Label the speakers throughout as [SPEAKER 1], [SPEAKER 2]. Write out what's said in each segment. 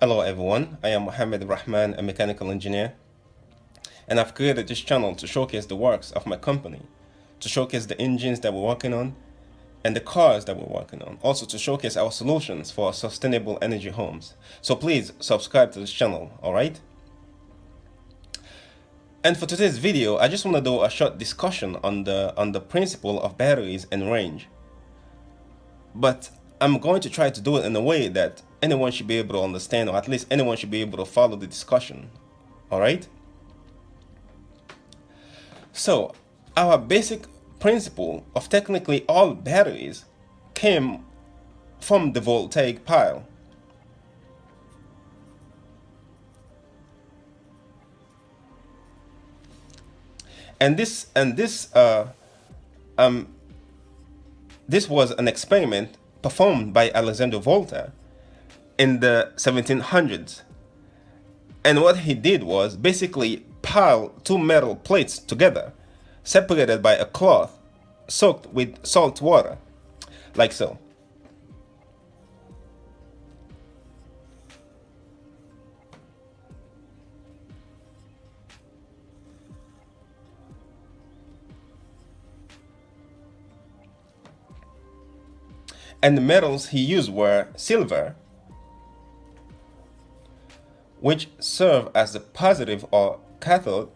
[SPEAKER 1] Hello everyone, I am Mohammed Rahman, a mechanical engineer, and I've created this channel to showcase the works of my company, to showcase the engines that we're working on and the cars that we're working on, also to showcase our solutions for sustainable energy homes. So please subscribe to this channel, alright? And for today's video, I just want to do a short discussion on the principle of batteries and range. But I'm going to try to do it in a way that anyone should be able to understand, or at least anyone should be able to follow the discussion. Alright? So, our basic principle of technically all batteries came from the voltaic pile. And this was an experiment performed by Alexander Volta in the 1700s. And what he did was basically pile two metal plates together, separated by a cloth soaked with salt water, like so. And the metals he used were silver, which serve as the positive or cathode,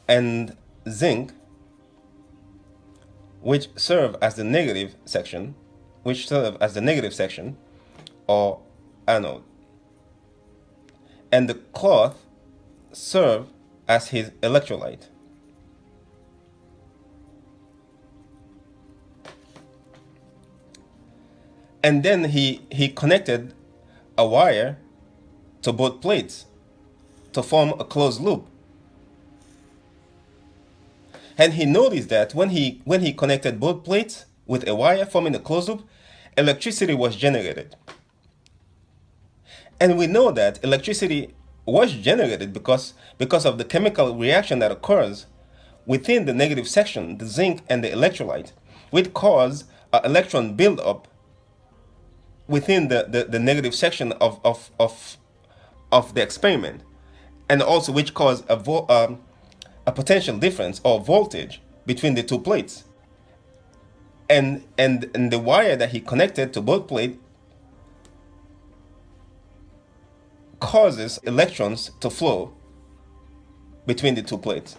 [SPEAKER 1] and zinc, which serve as the negative section, or anode. And the cloth serve as his electrolyte. And then he connected a wire to both plates to form a closed loop. And he noticed that when he connected both plates with a wire forming a closed loop, electricity was generated. And we know that electricity was generated because of the chemical reaction that occurs within the negative section, the zinc and the electrolyte, which cause an electron buildup within the negative section of the experiment, and also which caused a potential difference or voltage between the two plates. And the wire that he connected to both plates causes electrons to flow between the two plates.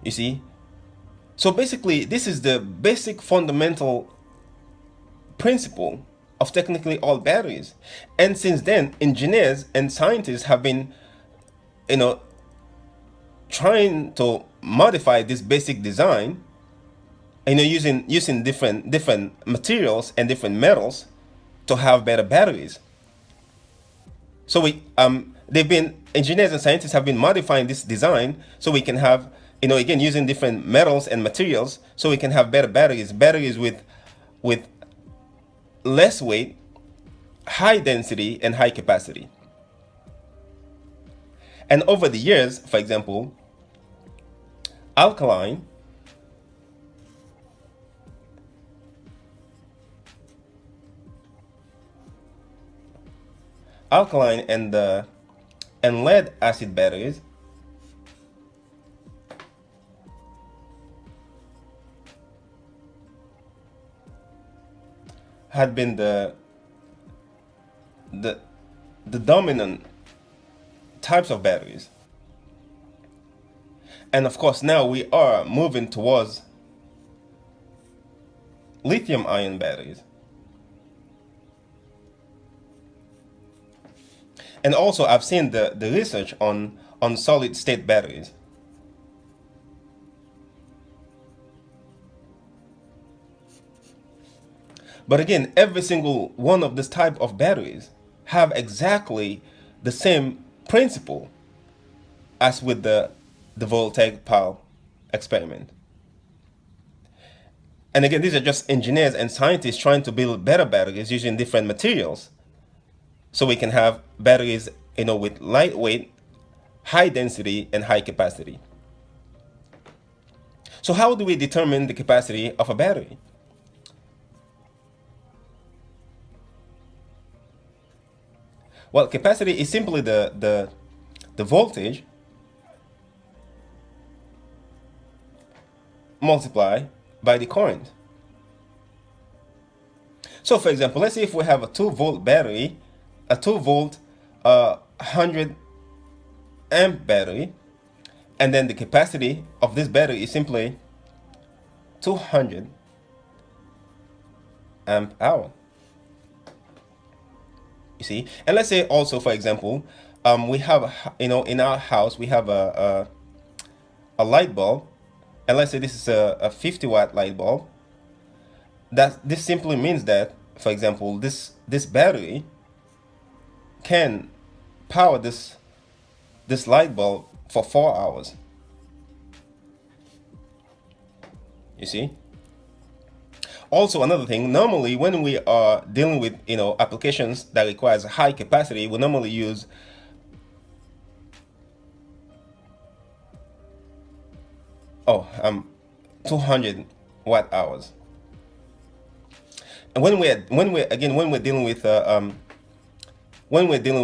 [SPEAKER 1] You see? So basically, this is the basic fundamental principle of technically all batteries. And since then, engineers and scientists have been, trying to modify this basic design, using different materials and different metals to have better batteries. So engineers and scientists have been modifying this design so we can have, again, using different metals and materials, so we can have better batteries with less weight, high density, and high capacity. And over the years, for example, alkaline and lead acid batteries had been the dominant types of batteries. And of course, now we are moving towards lithium-ion batteries. And also, I've seen the research on solid-state batteries. But again, every single one of this type of batteries have exactly the same principle as with the voltaic pile experiment. And again, these are just engineers and scientists trying to build better batteries using different materials, so we can have batteries, with lightweight, high density, and high capacity. So how do we determine the capacity of a battery? Well, capacity is simply the voltage multiplied by the current. So for example, let's say if we have a 2-volt battery, a 2-volt 100 amp battery, and then the capacity of this battery is simply 200 amp hour. You see, and let's say also, for example, we have, in our house we have a light bulb, and let's say this is a 50-watt light bulb. This simply means that, for example, this battery can power this light bulb for 4 hours. You see? Also, another thing, normally when we are dealing with applications that requires high capacity, we normally use 200 watt hours. And when we're dealing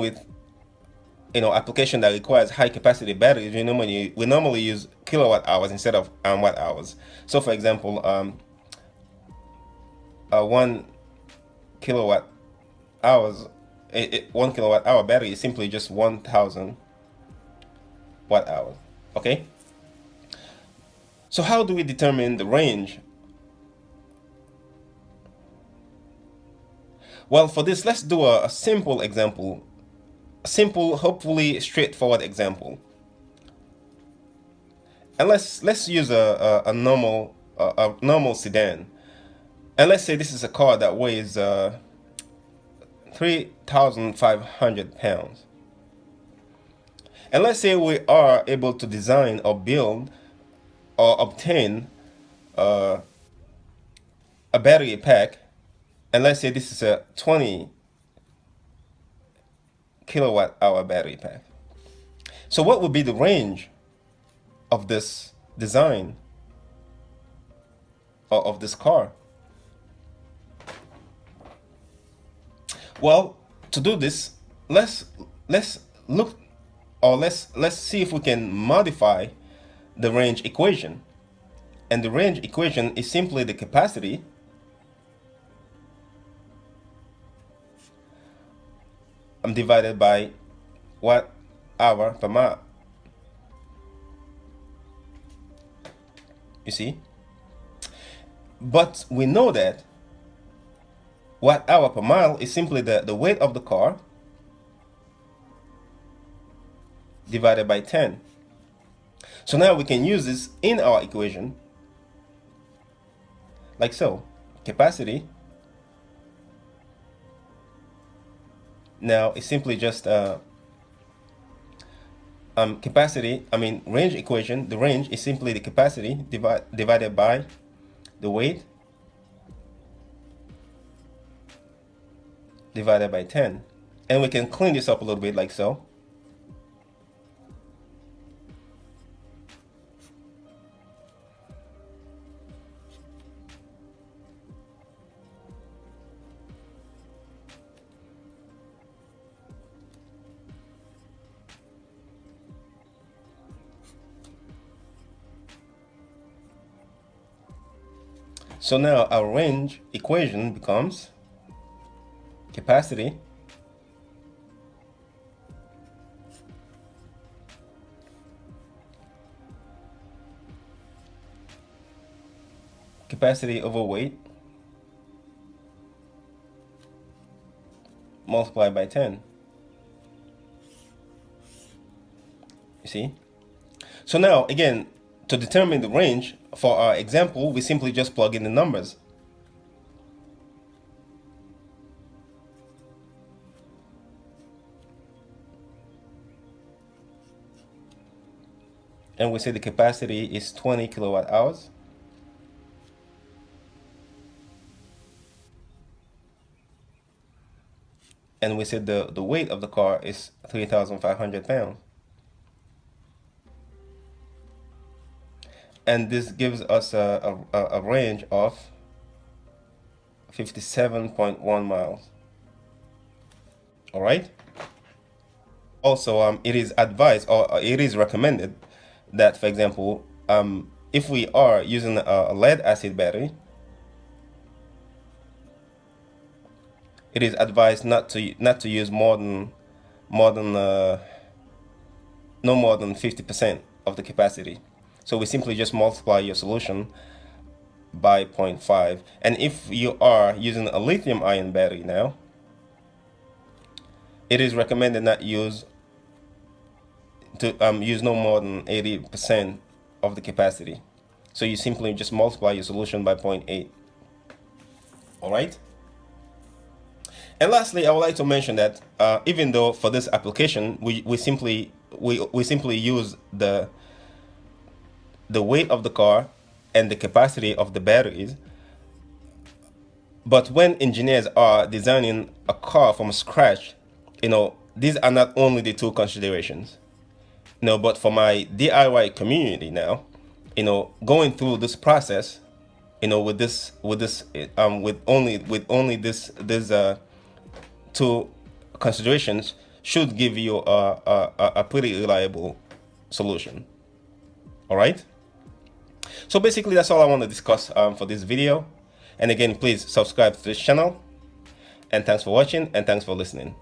[SPEAKER 1] with application that requires high capacity batteries, we normally use kilowatt hours instead of watt hours. So for example, a 1 kilowatt hours 1 kilowatt hour battery is simply just 1000 watt hours. Okay, so how do we determine the range? Well, for this, let's do a simple example, a simple, hopefully straightforward example. And let's use a normal sedan. And let's say this is a car that weighs 3,500 pounds. And let's say we are able to design or build or obtain a battery pack. And let's say this is a 20 kilowatt hour battery pack. So what would be the range of this design or of this car? Well, to do this, let's look, or let's see if we can modify the range equation. And the range equation is simply the capacity divided by watt hour per mile. You see? But we know that watt hour per mile is simply the weight of the car divided by 10. So now we can use this in our equation like so. Capacity now is simply just range equation. The range is simply the capacity divided by the weight divided by 10. And we can clean this up a little bit like so. So now our range equation becomes capacity over weight multiplied by 10. You see? So now again, to determine the range for our example, we simply just plug in the numbers. And we say the capacity is 20 kilowatt hours. And we said the weight of the car is 3,500 pounds. and this gives us a range of 57.1 miles. All right. Also, it is advised, or it is recommended, that, for example, if we are using a lead acid battery, it is advised not to use more than no more than 50% of the capacity. So we simply just multiply your solution by 0.5. And if you are using a lithium ion battery now, it is recommended not use no more than 80% of the capacity. So you simply just multiply your solution by 0.8. All right. And lastly, I would like to mention that even though for this application we simply use the weight of the car and the capacity of the batteries, but when engineers are designing a car from scratch, these are not only the two considerations. But for my DIY community now, going through this process, with only this two considerations should give you a pretty reliable solution. All right. So basically, that's all I want to discuss for this video. And again, please subscribe to this channel. And thanks for watching, and thanks for listening.